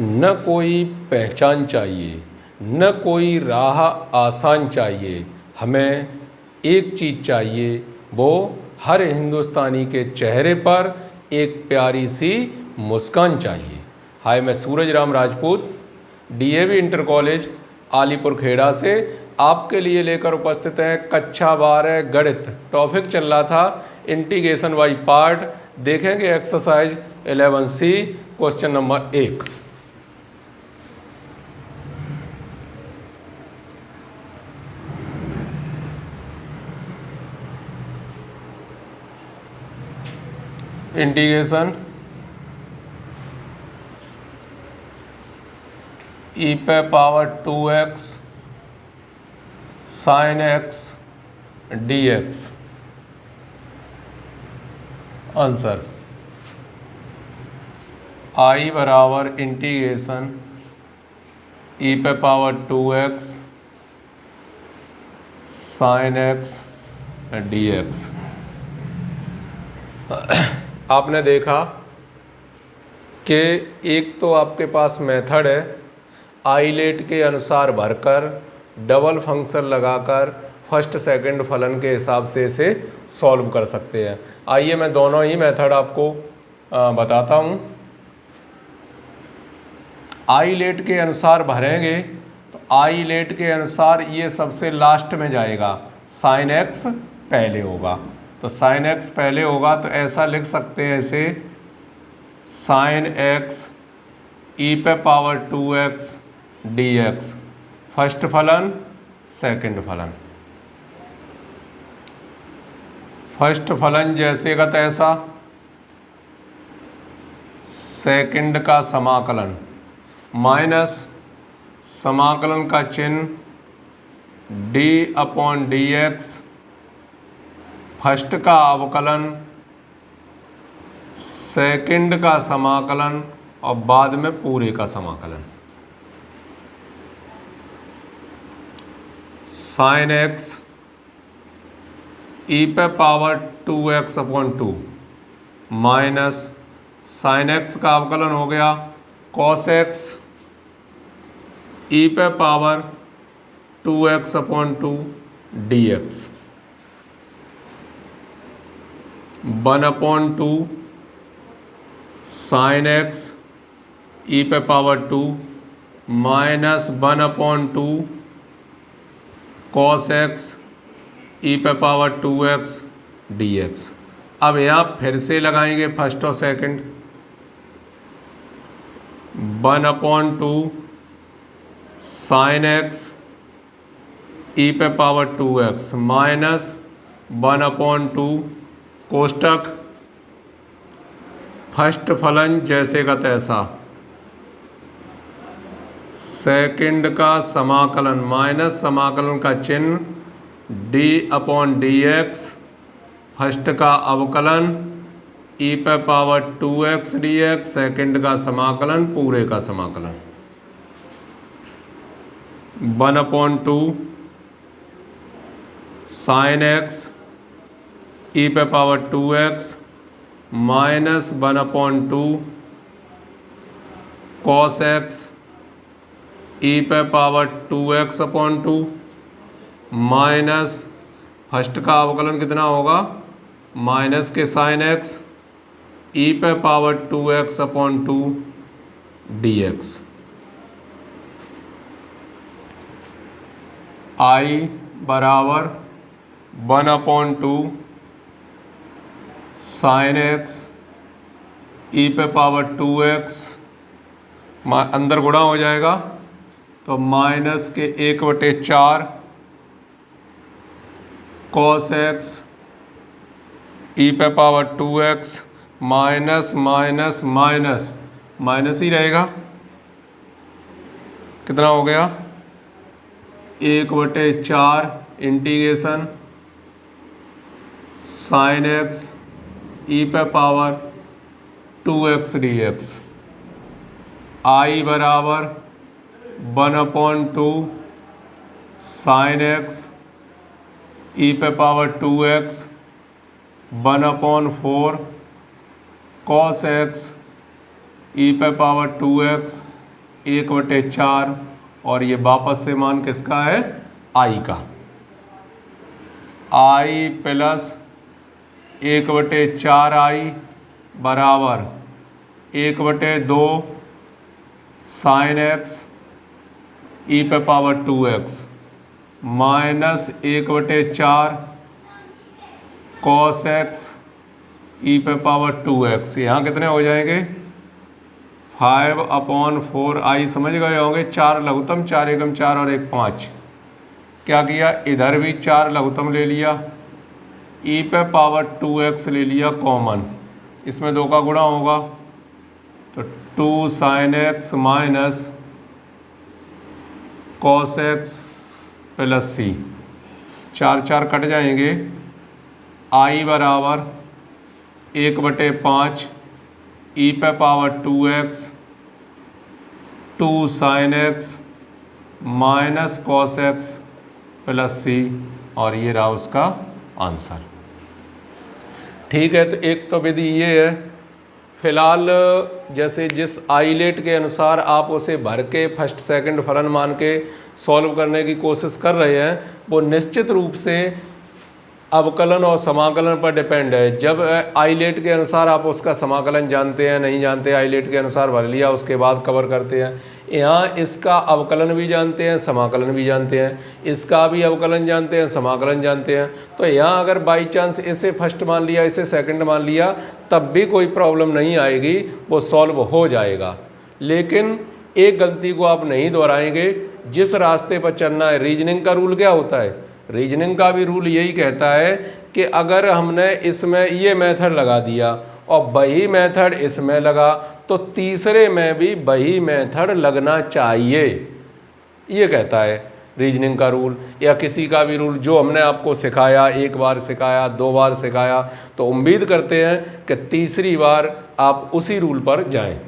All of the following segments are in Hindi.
न कोई पहचान चाहिए, न कोई राह आसान चाहिए, हमें एक चीज़ चाहिए, वो हर हिंदुस्तानी के चेहरे पर एक प्यारी सी मुस्कान चाहिए। हाय, मैं Suraj Ram Rajput DAV inter college Alipur Khera से आपके लिए लेकर उपस्थित हैं कक्षा 12 गणित। टॉपिक चल रहा था इंटीग्रेशन बाई पार्ट। देखेंगे exercise 11C question number 1। Integration e पे power 2x sin x dx। Answer i बराबर इंटीग्रेशन e पे power 2x sin x dx। आपने देखा कि एक तो आपके पास मेथड है, आइलेट के अनुसार भरकर डबल फंक्शन लगाकर फर्स्ट सेकंड फलन के हिसाब से इसे सॉल्व कर सकते हैं। आइए मैं दोनों ही मेथड आपको बताता हूँ। आइलेट के अनुसार भरेंगे तो आइलेट के अनुसार ये सबसे लास्ट में जाएगा, साइन एक्स पहले होगा। तो साइन एक्स पहले होगा तो ऐसा लिख सकते हैं इसे, साइन एक्स ई पे पावर 2x dx फर्स्ट फलन सेकंड फलन। फर्स्ट फलन जैसे का तैसा, सेकंड का समाकलन माइनस समाकलन का चिन्ह d/dx, फर्स्ट का अवकलन सेकंड का समाकलन और बाद में पूरे का समाकलन। साइन एक्स ई पे power 2x/2 minus sine x का अवकलन हो गया कॉस एक्स ई पे power 2x/2 dx 1/2 sine x e पे power 2 minus 1/2 cos x e पे पावर 2x dx। अब यहाँ फिर से लगाएंगे फर्स्ट और सेकंड, 1/2 साइन एक्स ई पे पावर 2x माइनस 1/2 कोष्टक फर्स्ट फलन जैसे का तैसा, सेकंड का समाकलन माइनस समाकलन का चिन्ह d/dx, फर्स्ट का अवकलन e पे पावर 2x dx, सेकंड का समाकलन पूरे का समाकलन 1/2 साइन एक्स ई पे power 2x minus 1/2 cos x e पे पावर 2x/2 माइनस फर्स्ट का अवकलन कितना होगा, माइनस के साइन एक्स ई पे पावर 2x/2 dx। i बराबर 1/2 साइन एक्स ई पे पावर 2x, अंदर गुणा हो जाएगा तो माइनस के 1/4 कॉस एक्स ई पे power 2x minus minus minus minus ही रहेगा, कितना हो गया 1/4 इंटीग्रेशन साइन एक्स ई पे पावर 2x dx। i बराबर 1/2 साइन एक्स ई पे power 2x 1/4 cos x e पे पावर 2x 1/4 और ये वापस से मान किसका है, आई का, आई प्लस 1/4 आई बराबर 1/2 साइन एक्स ई पे power 2x minus 1/4 cos x e पे पावर 2x। यहाँ कितने हो जाएंगे 5/4 आई, समझ गए होंगे। 4 लघुत्तम, 4 एकम 4 और 1 5। क्या किया, इधर भी 4 लघुत्तम ले लिया, ई पे पावर 2x ले लिया कॉमन, इसमें 2 का गुणा होगा तो 2 sine x minus cos x plus c, 4 4 कट जाएंगे, आई बराबर 1/5 ई पे power 2x 2 sine x minus cos x plus c, और ये रहा उसका आंसर। ठीक है, तो एक तो विधि ये है। फिलहाल जैसे जिस आइलेट के अनुसार आप उसे भर के फर्स्ट सेकंड फलन मान के सॉल्व करने की कोशिश कर रहे हैं, वो निश्चित रूप से अवकलन और समाकलन पर डिपेंड है। जब आइलेट के अनुसार आप उसका समाकलन जानते हैं, नहीं जानते, आइलेट के अनुसार भर लिया, उसके बाद कवर करते हैं। यहाँ इसका अवकलन भी जानते हैं, समाकलन भी जानते हैं, इसका भी अवकलन जानते हैं, समाकलन जानते हैं। तो यहाँ अगर बाई चांस इसे फर्स्ट मान लिया, इसे सेकंड मान लिया, तब भी कोई प्रॉब्लम नहीं आएगी, वो सॉल्व हो जाएगा। लेकिन एक गलती को आप नहीं दोहराएंगे, जिस रास्ते पर चलना है। रीजनिंग का रूल क्या होता है, रीजनिंग का भी रूल यही कहता है कि अगर हमने इसमें ये मेथड लगा दिया और वही मेथड इसमें लगा, तो तीसरे में भी वही मेथड लगना चाहिए, ये कहता है रीजनिंग का रूल। या किसी का भी रूल जो हमने आपको सिखाया, एक बार सिखाया, 2 बार सिखाया, तो उम्मीद करते हैं कि तीसरी बार आप उसी रूल पर जाएं।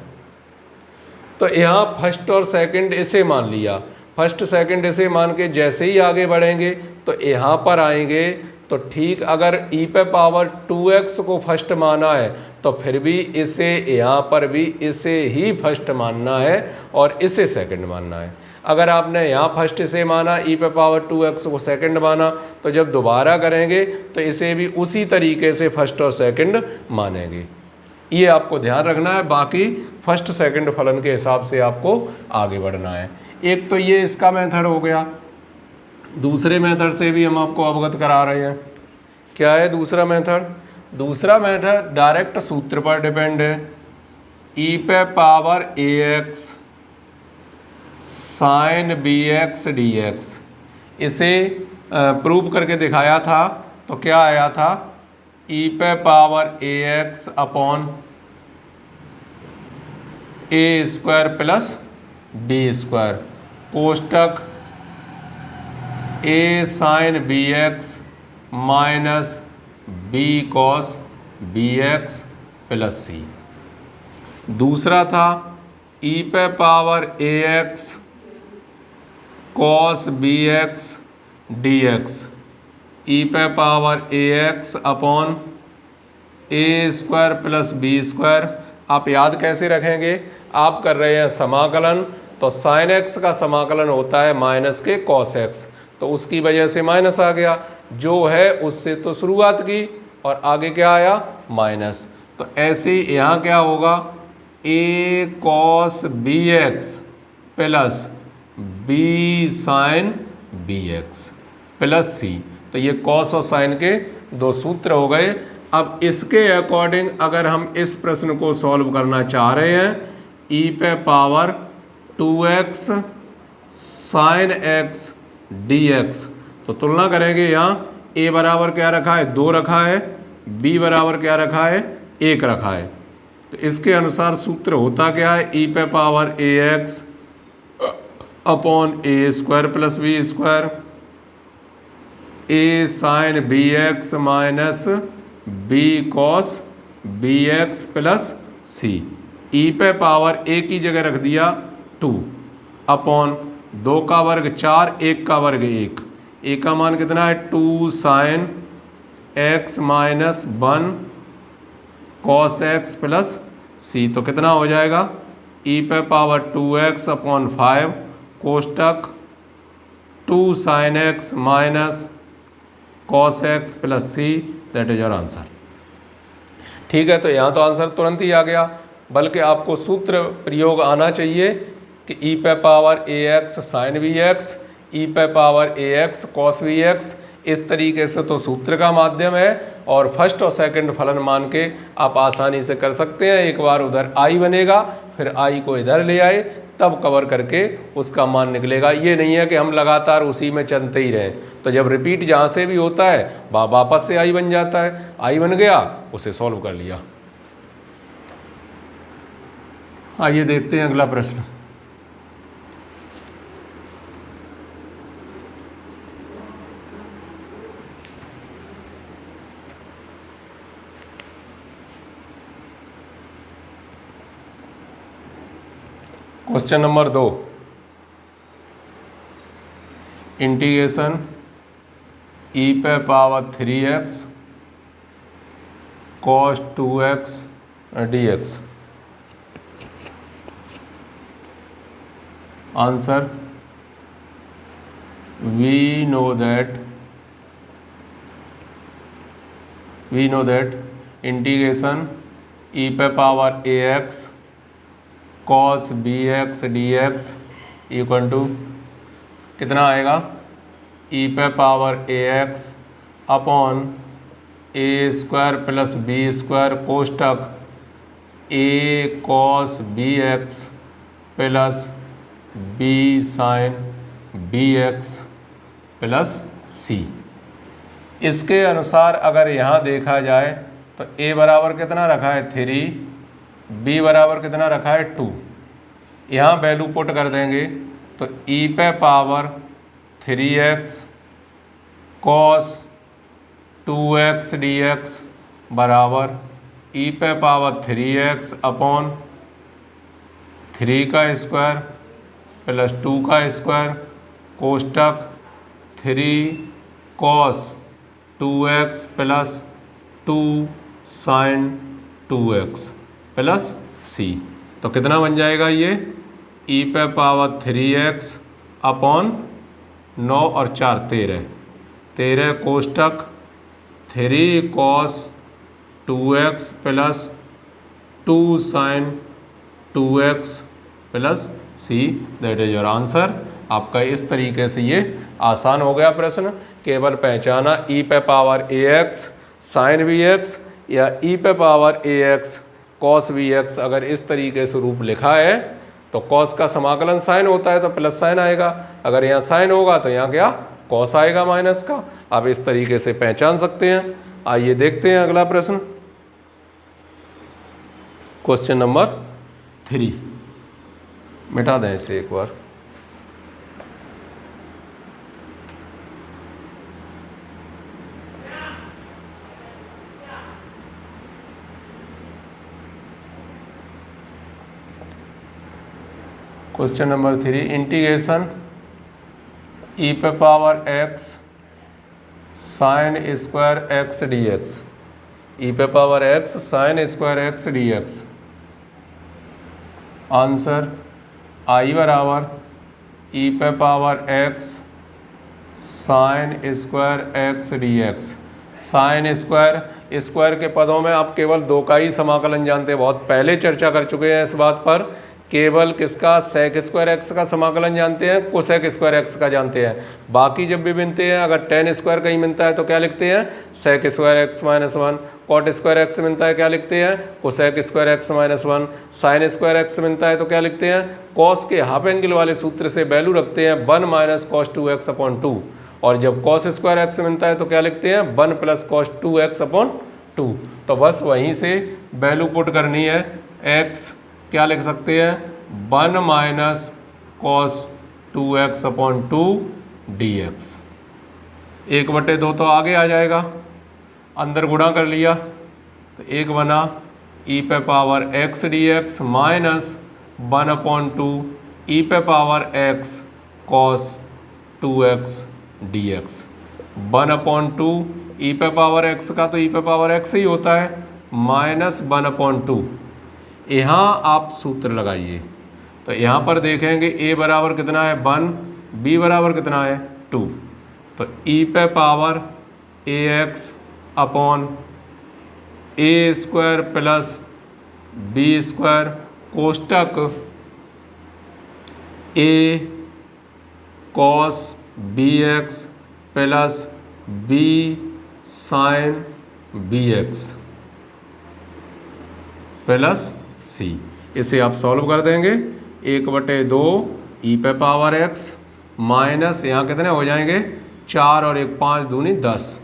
तो यहाँ फर्स्ट और सेकंड इसे मान लिया, फर्स्ट सेकंड इसे मान के जैसे ही आगे बढ़ेंगे तो यहाँ पर आएंगे तो ठीक। अगर ई पे पावर 2x को फर्स्ट माना है तो फिर भी इसे यहाँ पर भी इसे ही फर्स्ट मानना है और इसे सेकंड मानना है। अगर आपने यहाँ फर्स्ट इसे माना, ई पे पावर 2x को सेकंड माना, तो जब दोबारा करेंगे तो इसे भी उसी तरीके से फर्स्ट और सेकंड मानेंगे। ये आपको ध्यान रखना है। बाकी फर्स्ट सेकंड फलन के हिसाब से आपको आगे बढ़ना है। एक तो ये इसका मेथड हो गया। दूसरे मेथड से भी हम आपको अवगत करा रहे हैं। क्या है दूसरा मेथड? दूसरा मेथड डायरेक्ट सूत्र पर डिपेंड है। ई पे power ax sine bx dx, इसे प्रूव करके दिखाया था तो क्या आया था, ई पे power ax upon a square plus b square कोष्टक a sine bx minus b cos bx plus c। दूसरा था e पे power ax cos bx dx, e पे power ax upon a square plus b square. आप याद कैसे रखेंगे? आप कर रहे हैं समाकलन, तो साइन एक्स का समाकलन होता है माइनस के कॉस एक्स, तो उसकी वजह से माइनस आ गया। जो है उससे तो शुरुआत की और आगे क्या आया, माइनस। तो ऐसे ही यहाँ क्या होगा, a cos b x plus b sine b x plus c। तो ये कॉस और साइन के दो सूत्र हो गए। अब इसके अकॉर्डिंग अगर हम इस प्रश्न को सॉल्व करना चाह रहे हैं, e पे power 2x sign x dx, तो तुलना करेंगे। यहाँ a बराबर क्या रखा है, 2 रखा है, b बराबर क्या रखा है, 1 रखा है। तो इसके अनुसार सूत्र होता क्या है, e पे power ax upon a square plus b square a sine bx minus b cos bx plus c। e पे पावर a की जगह रख दिया 2 अपॉन 2 का वर्ग 4, 1 का वर्ग 1, a का मान कितना है 2 sine x minus 1 cos x plus c। तो कितना हो जाएगा ई पे पावर 2x अपॉन 5 कोष्टक 2 sin x minus cos x plus c, that is your answer. ठीक है, तो यहाँ तो आंसर तुरंत ही आ गया, बल्कि आपको सूत्र प्रयोग आना चाहिए कि ई पे power a x sine we x, e पे power a x cos we x, इस तरीके से तो सूत्र का माध्यम है और फर्स्ट और सेकंड फलन मान के आप आसानी से कर सकते हैं। एक बार उधर आई बनेगा, फिर आई को इधर ले आए, तब कवर करके उसका मान निकलेगा। ये नहीं है कि हम लगातार उसी में चलते ही रहें, तो जब रिपीट जहाँ से भी होता है वापस से आई बन जाता है। आई बन गया, उसे सॉल्व कर लिया। आइए देखते हैं अगला प्रश्न। क्वेश्चन नंबर 2, इंटीग्रेशन ई पे power 3x cos 2x dx। Answer, we know that integration e पे power ax cos bx dx equal to कितना आएगा, ई पे power ax upon a square plus b square कोष्टक a cos bx plus b sin bx plus c। इसके अनुसार अगर यहाँ देखा जाए तो a बराबर कितना रखा है 3, b बराबर कितना रखा है 2। यहाँ वैल्यू पुट कर देंगे तो e पे power 3x cos 2x dx बराबर e पे पावर 3x अपॉन 3 का स्क्वायर प्लस 2 का स्क्वायर कोष्टक 3 cos 2x plus 2 sin 2x plus c. तो कितना बन जाएगा ये, ई पे पावर 3x अपॉन 9 और 4 13 कोष्टक 3 cos 2x plus 2 sin 2x plus c, that is your answer. आपका इस तरीके से ये आसान हो गया प्रश्न। केवल पहचाना ई पे power a x sine we x या ई पे power a x cos we x, अगर इस तरीके से रूप लिखा है तो कॉस का समाकलन साइन होता है तो प्लस साइन आएगा, अगर यहाँ साइन होगा तो यहाँ क्या कॉस आएगा माइनस का। आप इस तरीके से पहचान सकते हैं। आइए देखते हैं अगला प्रश्न, क्वेश्चन नंबर 3। मिटा दें इसे एक बार। क्वेश्चन नंबर 3, इंटीग्रेशन ई पे power x sine square x d x, e पे power x sine square x d x. Answer, I बराबर ई पे power x sine square x d x. Sine square, square के पदों में आप केवल 2 का ही समाकलन जानते हैं, बहुत पहले चर्चा कर चुके हैं इस बात पर। केवल किसका, सेक स्क्वायर एक्स का समाकलन जानते हैं, कोसेक स्क्वायर एक्स का जानते हैं। बाकी जब भी मिलते हैं, अगर टेन स्क्वायर कहीं मिलता है तो क्या लिखते हैं, sec square x minus 1। Cot square x मिलता है क्या लिखते हैं, cosec square x minus 1। Sine square x मिलता है तो क्या लिखते हैं, कॉस के हाफ एंगल वाले सूत्र से वैल्यू रखते हैं 1 माइनस कॉस 2x अपॉन 2। और जब कॉस स्क्वायर एक्स मिलता है तो क्या लिखते हैं, 1 प्लस कॉस 2x अपॉन 2। तो बस वहीं से वैल्यू पुट करनी है। एक्स क्या लिख सकते हैं, 1 minus cos 2x upon 2 dx। 1/2 तो आगे आ जाएगा, अंदर गुणा कर लिया तो 1 बना ई पे power x dx minus 1 upon 2 ई पे power x cos 2x dx। 1 upon 2 ई पे पावर x का तो ई पे पावर x ही होता है, माइनस 1 अपॉन 2। यहाँ आप सूत्र लगाइए। तो यहाँ पर देखेंगे ए बराबर कितना है 1, बी बराबर कितना है 2। तो ई पे power a x upon a square plus b square कोष्टक a cos b x plus b sine b x plus c. इसे आप सॉल्व कर देंगे 1/2 ई पे पावर एक्स माइनस यहाँ कितने हो जाएंगे 4 और 1 5 दूनी 10,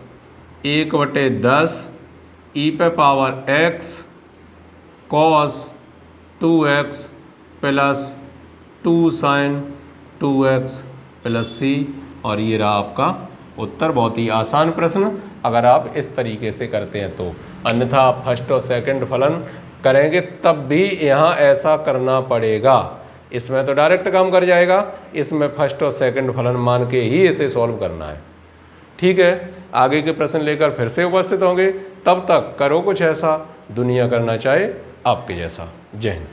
1/10 ई पे power x cos 2x plus 2 sine 2x plus c. और ये रहा आपका उत्तर। बहुत ही आसान प्रश्न अगर आप इस तरीके से करते हैं तो। अन्यथा आप फर्स्ट और सेकंड फलन करेंगे तब भी यहाँ ऐसा करना पड़ेगा। इसमें तो डायरेक्ट काम कर जाएगा, इसमें फर्स्ट और सेकंड फलन मान के ही इसे सॉल्व करना है। ठीक है, आगे के प्रश्न लेकर फिर से उपस्थित होंगे। तब तक करो कुछ ऐसा दुनिया करना चाहे आपके जैसा। जय हिंद।